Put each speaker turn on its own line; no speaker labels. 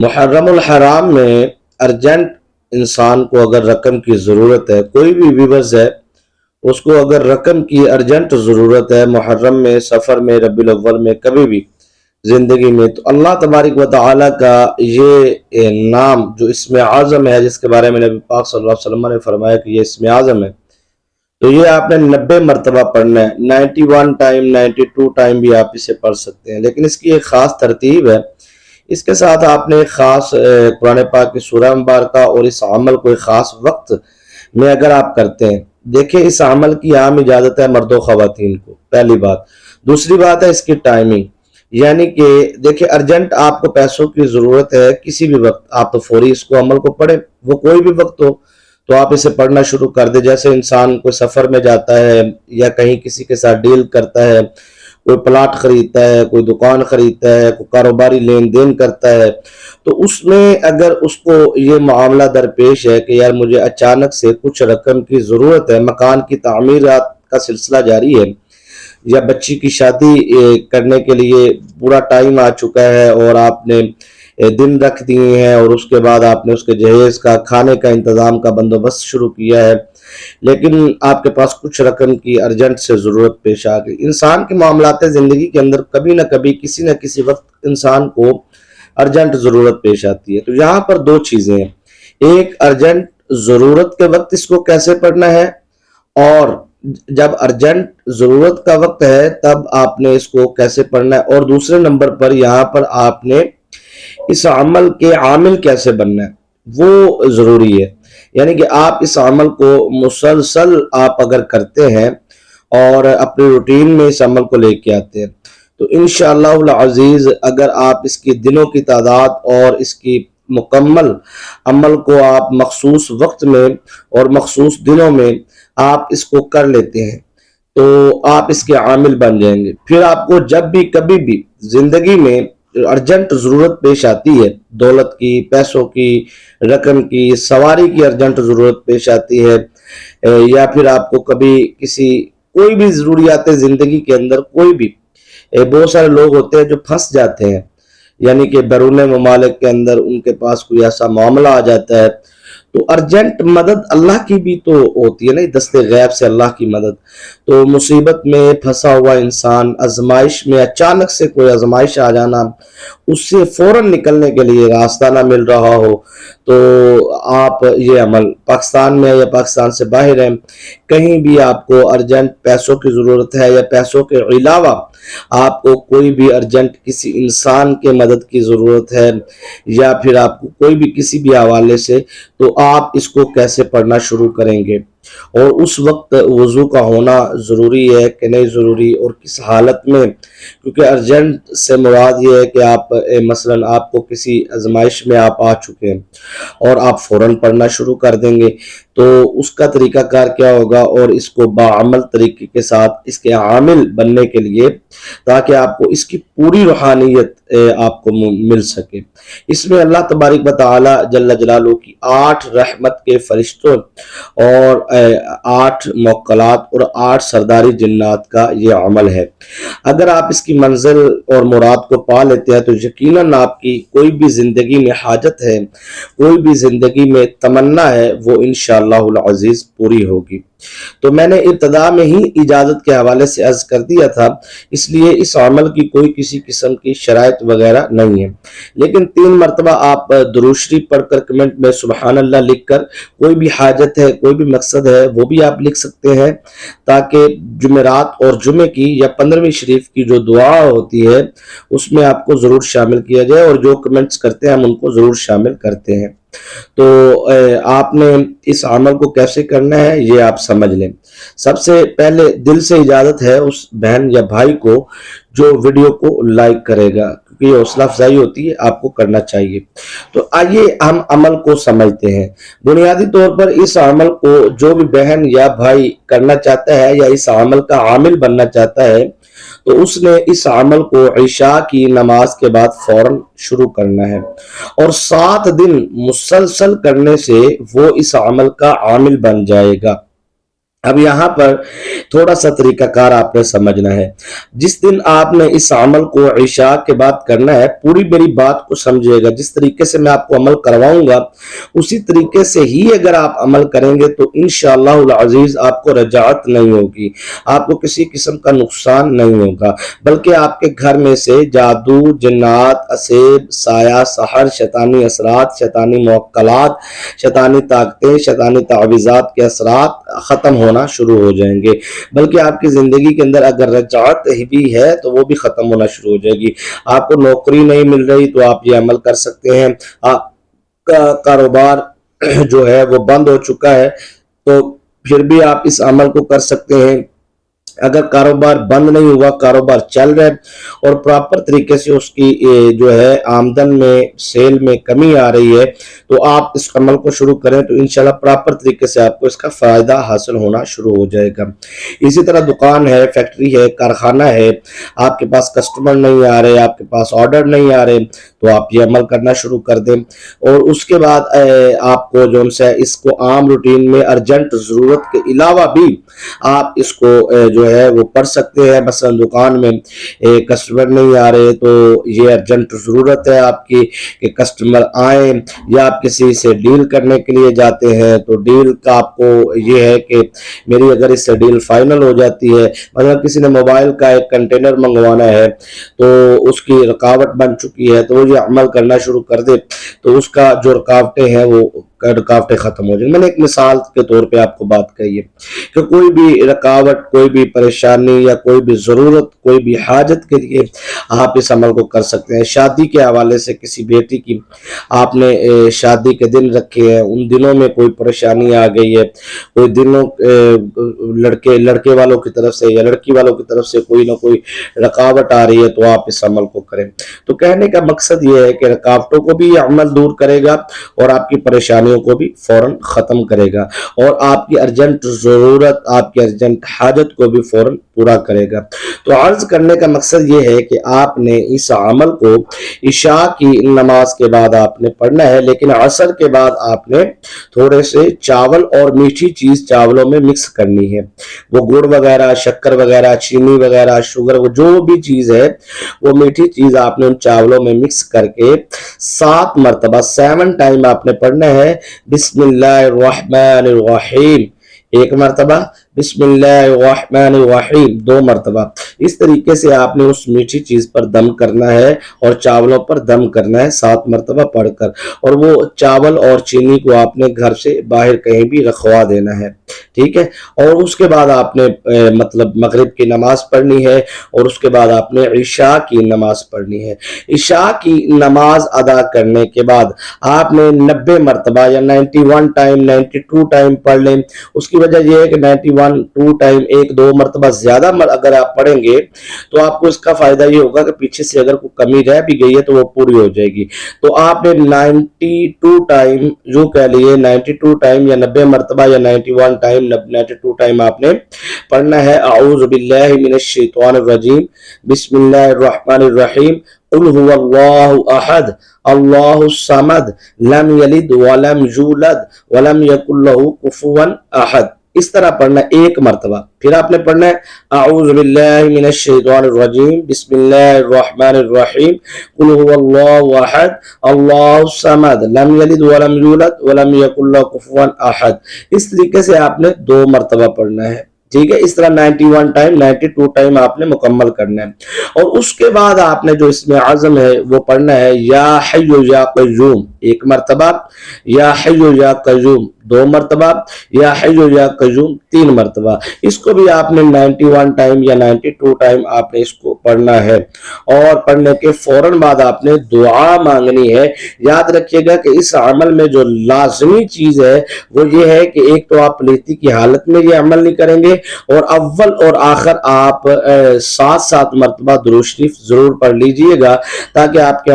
मुहर्रम उल हराम में अर्जेंट इंसान को अगर रकम की ज़रूरत है, कोई भी व्यूवर्स है, उसको अगर रकम की अर्जेंट ज़रूरत है मुहर्रम में, सफ़र में, रबीउल अव्वल में, कभी भी ज़िंदगी में, तो अल्लाह तबारक व तआला का ये नाम जो इस्म आज़म है, जिसके बारे में नबी पाक सल्लल्लाहु अलैहि वसल्लम ने फरमाया कि ये इस्म आज़म है, तो ये आपने 90 मरतबा पढ़ना है। 91 टाइम, 92 टाइम भी आप इसे पढ़ सकते हैं, लेकिन इसकी एक ख़ास तरतीब है। इसके साथ आपने एक ख़ास कुरान पाक की सूरह मुबारका और इस अमल को एक ख़ास वक्त में अगर आप करते हैं, देखिए इस अमल की आम इजाज़त है मर्दों ख़वातीन को, पहली बात। दूसरी बात है इसकी टाइमिंग, यानी कि देखिए अर्जेंट आपको पैसों की ज़रूरत है किसी भी वक्त, आप तो फौरी इसको अमल को पढ़ें, वो कोई भी वक्त हो तो आप इसे पढ़ना शुरू कर दे। जैसे इंसान कोई सफ़र में जाता है या कहीं किसी के साथ डील करता है, कोई प्लाट खरीदता है, कोई दुकान खरीदता है, कोई कारोबारी लेन देन करता है, तो उसमें अगर उसको ये मामला दरपेश है कि यार मुझे अचानक से कुछ रकम की ज़रूरत है, मकान की तामीरात का सिलसिला जारी है, या बच्ची की शादी करने के लिए पूरा टाइम आ चुका है और आपने दिन रख दिए हैं और उसके बाद आपने उसके जहेज का, खाने का इंतज़ाम का बंदोबस्त शुरू किया है, लेकिन आपके पास कुछ रकम की अर्जेंट से ज़रूरत पेश आ गई। इंसान के मामलात ज़िंदगी के अंदर कभी ना कभी किसी न किसी वक्त इंसान को अर्जेंट ज़रूरत पेश आती है। तो यहाँ पर दो चीज़ें हैं, एक अर्जेंट ज़रूरत के वक्त इसको कैसे पढ़ना है, और जब अर्जेंट ज़रूरत का वक्त है तब आपने इसको कैसे पढ़ना है, और दूसरे नंबर पर यहाँ पर आपने इस अमल के आमिल कैसे बनना है, वो ज़रूरी है। यानी कि आप इस अमल को मुसलसल आप अगर करते हैं और अपने रूटीन में इस अमल को लेके आते हैं, तो इंशाअल्लाहुल अज़ीज़ अगर आप इसकी दिनों की तादाद और इसकी मुकम्मल अमल को आप मखसूस वक्त में और मखसूस दिनों में आप इसको कर लेते हैं, तो आप इसके आमिल बन जाएंगे। फिर आपको जब भी कभी भी ज़िंदगी में अर्जेंट ज़रूरत पेश आती है, दौलत की, पैसों की, रकम की, सवारी की अर्जेंट ज़रूरत पेश आती है, या फिर आपको कभी किसी कोई भी ज़रूरियात ज़िंदगी के अंदर कोई भी, बहुत सारे लोग होते हैं जो फंस जाते हैं, यानी कि बैरून ममालिक के अंदर उनके पास कोई ऐसा मामला आ जाता है, तो अर्जेंट मदद अल्लाह की भी तो होती है ना, दस्ते गैब से अल्लाह की मदद। तो मुसीबत में फंसा हुआ इंसान, आजमाइश में, अचानक से कोई आजमाइश आ जाना, उससे फौरन निकलने के लिए रास्ता ना मिल रहा हो, तो आप ये अमल पाकिस्तान में या पाकिस्तान से बाहर हैं, कहीं भी आपको अर्जेंट पैसों की ज़रूरत है या पैसों के अलावा आपको कोई भी अर्जेंट किसी इंसान के मदद की ज़रूरत है, या फिर आपको कोई भी किसी भी हवाले से, तो आप इसको कैसे पढ़ना शुरू करेंगे, और उस वक्त वज़ू का होना ज़रूरी है कि नहीं ज़रूरी, और किस हालत में, क्योंकि अर्जेंट से मुराद ये है कि आप मसलन आपको किसी आजमाइश में आप आ चुके हैं और आप फ़ौरन पढ़ना शुरू कर देंगे, तो उसका तरीक़ाकार क्या होगा, और इसको बाअमल तरीके के साथ इसके आमिल बनने के लिए, ताकि आपको इसकी पूरी रूहानियत आपको मिल सके। इसमें अल्लाह तबारक व तआला जल्ल जलालुहू की 8 रहमत के फरिश्तों और 8 मौक्कलात और 8 सरदारी जिन्नात का ये अमल है। अगर आप इसकी मंजिल और मुराद को पा लेते हैं, तो यकीनन आपकी कोई भी ज़िंदगी में हाजत है, कोई भी ज़िंदगी में तमन्ना है, वो इंशाअल्लाहुल अज़ीज़ पूरी होगी। तो मैंने इब्तदा में ही इजाज़त के हवाले से अर्ज़ कर दिया था, इसलिए इस अमल की कोई किसी किस्म की शराइत वगैरह नहीं है, लेकिन 3 मरतबा आप दुरूद शरीफ पढ़कर कमेंट में सुबहान अल्लाह लिख कर कोई भी हाजत है, कोई भी मकसद है, वो भी आप लिख सकते हैं, ताकि जुमेरात और जुमे की या 15वीं शरीफ की जो दुआ होती है उसमें आपको ज़रूर शामिल किया जाए, और जो कमेंट्स करते हैं हम उनको ज़रूर शामिल करते हैं। तो आपने इस अमल को कैसे करना है ये आप समझ लें। सबसे पहले दिल से इजाज़त है उस बहन या भाई को जो वीडियो को लाइक करेगा, क्योंकि ये हौसला अफजाई होती है, आपको करना चाहिए। तो आइए हम अमल को समझते हैं। बुनियादी तौर पर इस अमल को जो भी बहन या भाई करना चाहता है या इस अमल का आमिल बनना चाहता है, तो उसने इस अमल को इशा की नमाज के बाद फौरन शुरू करना है, और 7 दिन मुसलसल करने से वो इस अमल का आमिल बन जाएगा। اب یہاں پر تھوڑا سا طریقہ کار آپ نے سمجھنا ہے. جس دن آپ نے اس عمل کو عشاء کے بعد کرنا ہے، پوری میری بات کو سمجھے گا. جس طریقے سے میں آپ کو عمل کرواؤں گا اسی طریقے سے ہی اگر آپ عمل کریں گے تو انشاءاللہ العزیز آپ کو رجعت نہیں ہوگی، آپ کو کسی قسم کا نقصان نہیں ہوگا، بلکہ آپ کے گھر میں سے جادو، جنات، اسیب، سایہ، سحر، شیطانی اثرات، شیطانی موکلات، شیطانی طاقتیں، شیطانی تعویذات کے اثرات ختم ہونا شروع ہو جائیں گے. بلکہ آپ کی زندگی کے اندر اگر رجعت بھی ہے تو وہ بھی ختم ہونا شروع ہو جائے گی. آپ کو نوکری نہیں مل رہی تو آپ یہ عمل کر سکتے ہیں. آپ کا کاروبار جو ہے وہ بند ہو چکا ہے تو پھر بھی آپ اس عمل کو کر سکتے ہیں. اگر کاروبار بند نہیں ہوا، کاروبار چل رہا ہے اور پراپر طریقے سے اس کی جو ہے آمدن میں، سیل میں کمی آ رہی ہے تو آپ اس عمل کو شروع کریں تو انشاءاللہ پراپر طریقے سے آپ کو اس کا فائدہ حاصل ہونا شروع ہو جائے گا. اسی طرح دکان ہے، فیکٹری ہے، کارخانہ ہے، آپ کے پاس کسٹمر نہیں آ رہے، آپ کے پاس آرڈر نہیں آ رہے تو آپ یہ عمل کرنا شروع کر دیں. اور اس کے بعد آپ کو جو ہے اس کو عام روٹین میں ارجنٹ ضرورت کے علاوہ بھی آپ اس کو جو ہے وہ پڑھ سکتے ہیں. مثلا دکان میں کسٹمر نہیں آ رہے تو یہ ارجنٹ ضرورت ہے آپ کی کہ کسٹمر آئیں، یا آپ کسی سے ڈیل کرنے کے لیے جاتے ہیں تو ڈیل کا آپ کو یہ ہے کہ میری اگر اس سے ڈیل فائنل ہو جاتی ہے، مطلب کسی نے موبائل کا ایک کنٹینر منگوانا ہے تو اس کی رکاوٹ بن چکی ہے تو وہ یہ عمل کرنا شروع کر دے تو اس کا جو رکاوٹیں ہیں وہ رکاوٹیں ختم ہو جائیں. میں نے ایک مثال کے طور پہ آپ کو بات کہی ہے کہ کوئی بھی رکاوٹ، کوئی بھی پریشانی یا کوئی بھی ضرورت، کوئی بھی حاجت کے لیے آپ اس عمل کو کر سکتے ہیں. شادی کے حوالے سے کسی بیٹی کی آپ نے شادی کے دن رکھے ہیں، ان دنوں میں کوئی پریشانی آ گئی ہے، کوئی دنوں لڑکے والوں کی طرف سے یا لڑکی والوں کی طرف سے کوئی نہ کوئی رکاوٹ آ رہی ہے تو آپ اس عمل کو کریں. تو کہنے کا مقصد یہ ہے کہ رکاوٹوں کو بھی یہ عمل دور کرے گا اور آپ کی پریشانیوں کو بھی فوراً ختم کرے گا اور آپ کی ارجنٹ ضرورت، آپ کی ارجنٹ حاجت کو بھی فوراً پورا کرے گا. تو عرض کرنے کا مقصد یہ ہے کہ آپ نے اس عمل کو عشاء کی نماز کے بعد آپ نے پڑھنا ہے، لیکن عصر کے بعد آپ نے تھوڑے سے چاول اور میٹھی چیز چاولوں میں مکس کرنی ہے. وہ گڑ وغیرہ، شکر وغیرہ، چینی وغیرہ، شوگر، جو بھی چیز ہے وہ میٹھی چیز آپ نے ان چاولوں میں مکس کر کے 7 مرتبہ 7 ٹائم آپ نے پڑھنا ہے. بسم اللہ الرحمن الرحیم 1 مرتبہ، بسم اللہ الرحمن الرحیم 2 مرتبہ. اس طریقے سے آپ نے اس میٹھی چیز پر دم کرنا ہے اور چاولوں پر دم کرنا ہے 7 مرتبہ پڑھ کر، اور وہ چاول اور چینی کو آپ نے گھر سے باہر کہیں بھی رکھوا دینا ہے. ٹھیک ہے. اور اس کے بعد آپ نے مطلب مغرب کی نماز پڑھنی ہے اور اس کے بعد آپ نے عشاء کی نماز پڑھنی ہے. عشاء کی نماز ادا کرنے کے بعد آپ نے 90 مرتبہ یا 91 ٹائم 92 ٹائم پڑھ لیں. اس کی وجہ یہ ہے کہ 91 ٹائم 1-2 مرتبہ زیادہ اگر آپ پڑھیں گے تو آپ کو اس کا فائدہ یہ ہوگا کہ پیچھے سے اگر کوئی کمی رہ بھی گئی ہے تو وہ پوری ہو جائے گی. تو آپ نے 92 ٹائم جو کہہ لیے 92 ٹائم یا 90 مرتبہ یا 91 ٹائم 92 ٹائم آپ نے پڑھنا ہے. اعوذ باللہ من الشیطان الرجیم، بسم اللہ الرحمن الرحیم، قل هو اللہ احد اللہ الصمد لم یلد ولم یولد ولم یکن له کفوا احد. اس طرح پڑھنا 1 مرتبہ. پھر آپ نے پڑھنا ہے اعوذ باللہ من الشیطان الرجیم، بسم اللہ الرحمن الرحیم، قل هو اللہ احد اللہ الصمد لم یلد ولم یولد ولم یکن له کفوا احد. اس طریقے سے آپ نے 2 مرتبہ پڑھنا ہے. ٹھیک ہے. اس طرح 91 ٹائم 92 ٹائم آپ نے مکمل کرنا ہے. اور اس کے بعد آپ نے جو اس میں عزم ہے وہ پڑھنا ہے یا حی یا قیوم 1 مرتبہ، یا حی یا قیوم 2 مرتبہ، یا حی یا قیوم 3 مرتبہ. اس کو بھی آپ نے 91 ٹائم یا 92 ٹائم آپ نے اس کو پڑھنا ہے. اور پڑھنے کے فوراً بعد آپ نے دعا مانگنی ہے. یاد رکھیے گا کہ اس عمل میں جو لازمی چیز ہے وہ یہ ہے کہ ایک تو آپ پلیتی کی حالت میں یہ عمل نہیں کریں گے، اور اول اور آخر آپ 7 مرتبہ درود شریف ضرور پڑھ لیجئے گا تاکہ آپ کے